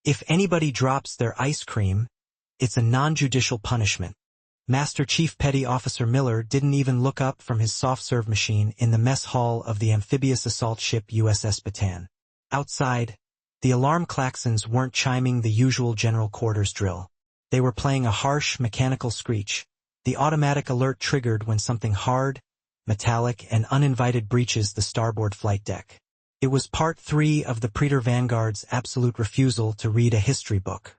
If anybody drops their ice cream, it's a non-judicial punishment. Master Chief Petty Officer Miller didn't even look up from his soft-serve machine in the mess hall of the amphibious assault ship USS Bataan. Outside, the alarm klaxons weren't chiming the usual general quarters drill. They were playing a harsh, mechanical screech. The automatic alert triggered when something hard, metallic, and uninvited breaches the starboard flight deck. It was part 3 of the Praetor Vanguard's absolute refusal to read a history book.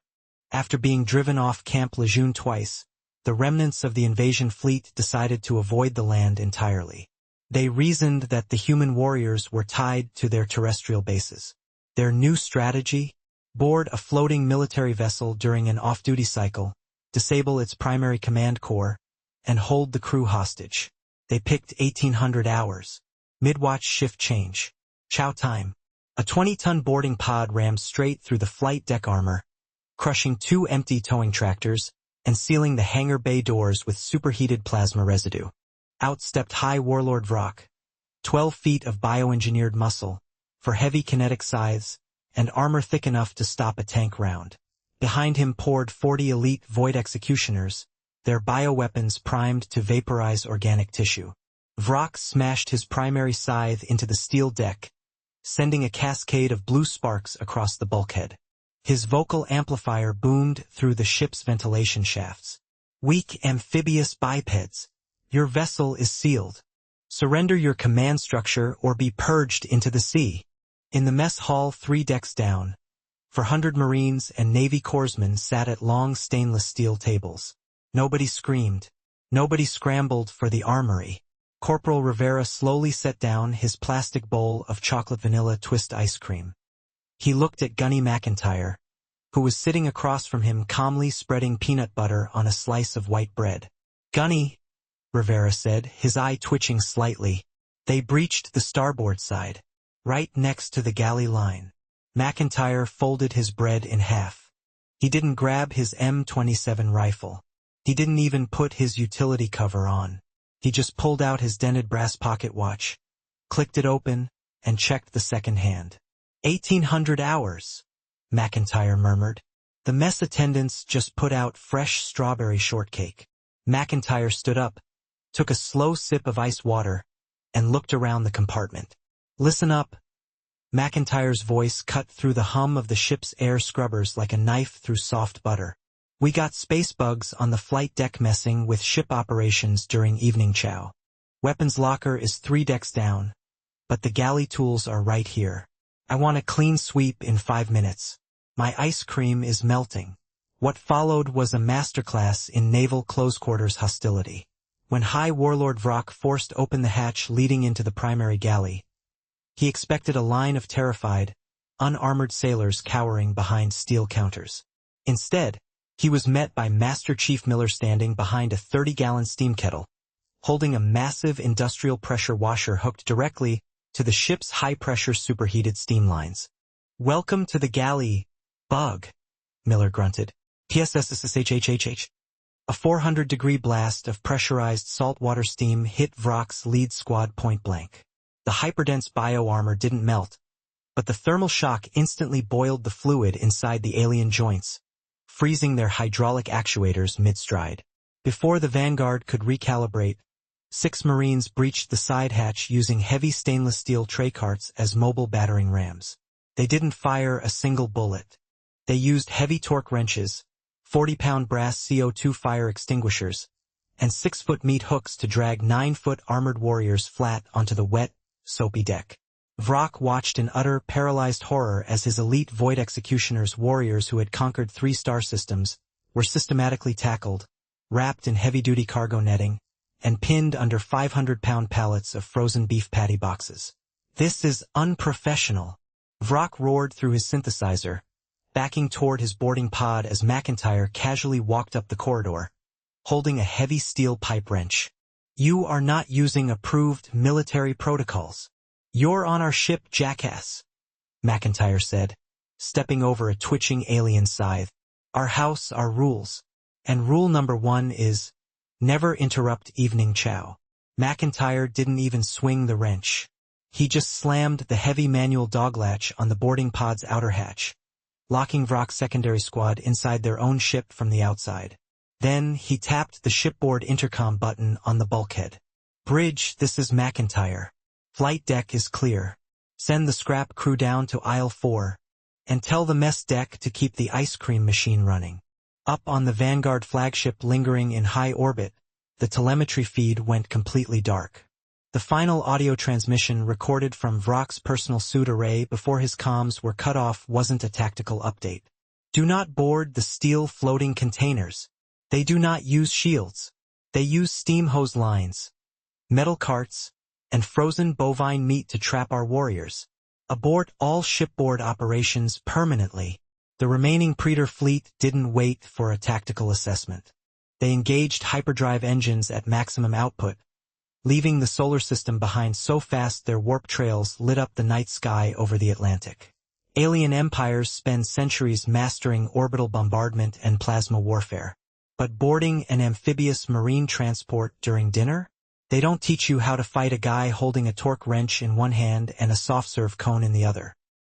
After being driven off Camp Lejeune twice, the remnants of the invasion fleet decided to avoid the land entirely. They reasoned that the human warriors were tied to their terrestrial bases. Their new strategy? Board a floating military vessel during an off-duty cycle, disable its primary command core, and hold the crew hostage. They picked 1800 hours. Mid-watch shift change. Chow time. A 20-ton boarding pod rammed straight through the flight deck armor, crushing 2 empty towing tractors, and sealing the hangar bay doors with superheated plasma residue. Out stepped High Warlord Vrock, 12 feet of bioengineered muscle, for heavy kinetic scythes, and armor thick enough to stop a tank round. Behind him poured 40 elite Void Executioners, their bioweapons primed to vaporize organic tissue. Vrock smashed his primary scythe into the steel deck, sending a cascade of blue sparks across the bulkhead. His vocal amplifier boomed through the ship's ventilation shafts. Weak amphibious bipeds, your vessel is sealed. Surrender your command structure or be purged into the sea. In the mess hall 3 decks down, 400 Marines and Navy corpsmen sat at long stainless steel tables. Nobody screamed. Nobody scrambled for the armory. Corporal Rivera slowly set down his plastic bowl of chocolate vanilla twist ice cream. He looked at Gunny McIntyre, who was sitting across from him calmly spreading peanut butter on a slice of white bread. "Gunny," Rivera said, his eye twitching slightly. They breached the starboard side, right next to the galley line. McIntyre folded his bread in half. He didn't grab his M27 rifle. He didn't even put his utility cover on. He just pulled out his dented brass pocket watch, clicked it open, and checked the second hand. 1800 hours, McIntyre murmured. The mess attendants just put out fresh strawberry shortcake. McIntyre stood up, took a slow sip of ice water, and looked around the compartment. "Listen up." McIntyre's voice cut through the hum of the ship's air scrubbers like a knife through soft butter. "We got space bugs on the flight deck messing with ship operations during evening chow. Weapons locker is 3 decks down, but the galley tools are right here. I want a clean sweep in 5 minutes. My ice cream is melting." What followed was a masterclass in naval close-quarters hostility. When High Warlord Vrock forced open the hatch leading into the primary galley, he expected a line of terrified, unarmored sailors cowering behind steel counters. Instead, he was met by Master Chief Miller standing behind a 30-gallon steam kettle, holding a massive industrial pressure washer hooked directly to the ship's high-pressure superheated steam lines. "Welcome to the galley, bug," Miller grunted. "PSSSHHHH." A 400-degree blast of pressurized saltwater steam hit Vrock's lead squad point blank. The hyperdense bioarmor didn't melt, but the thermal shock instantly boiled the fluid inside the alien joints, freezing their hydraulic actuators mid-stride. Before the Vanguard could recalibrate, 6 Marines breached the side hatch using heavy stainless steel tray carts as mobile battering rams. They didn't fire a single bullet. They used heavy torque wrenches, 40-pound brass CO2 fire extinguishers, and 6-foot meat hooks to drag 9-foot armored warriors flat onto the wet, soapy deck. Vrock watched in utter, paralyzed horror as his elite Void Executioners, warriors who had conquered 3 star systems, were systematically tackled, wrapped in heavy-duty cargo netting, and pinned under 500-pound pallets of frozen beef patty boxes. "This is unprofessional," Vrock roared through his synthesizer, backing toward his boarding pod as McIntyre casually walked up the corridor, holding a heavy steel pipe wrench. "You are not using approved military protocols. You're on our ship, jackass," McIntyre said, stepping over a twitching alien scythe. "Our house, our rules. And rule number 1 is, never interrupt evening chow." McIntyre didn't even swing the wrench. He just slammed the heavy manual doglatch on the boarding pod's outer hatch, locking Vrock's secondary squad inside their own ship from the outside. Then, he tapped the shipboard intercom button on the bulkhead. "Bridge, this is McIntyre. Flight deck is clear. Send the scrap crew down to aisle 4. And tell the mess deck to keep the ice cream machine running." Up on the Vanguard flagship lingering in high orbit, the telemetry feed went completely dark. The final audio transmission recorded from Vrock's personal suit array before his comms were cut off wasn't a tactical update. "Do not board the steel floating containers. They do not use shields. They use steam hose lines, metal carts, and frozen bovine meat to trap our warriors. Abort all shipboard operations permanently." The remaining Praetor fleet didn't wait for a tactical assessment. They engaged hyperdrive engines at maximum output, leaving the solar system behind so fast their warp trails lit up the night sky over the Atlantic. Alien empires spend centuries mastering orbital bombardment and plasma warfare. But boarding an amphibious marine transport during dinner? They don't teach you how to fight a guy holding a torque wrench in one hand and a soft serve cone in the other.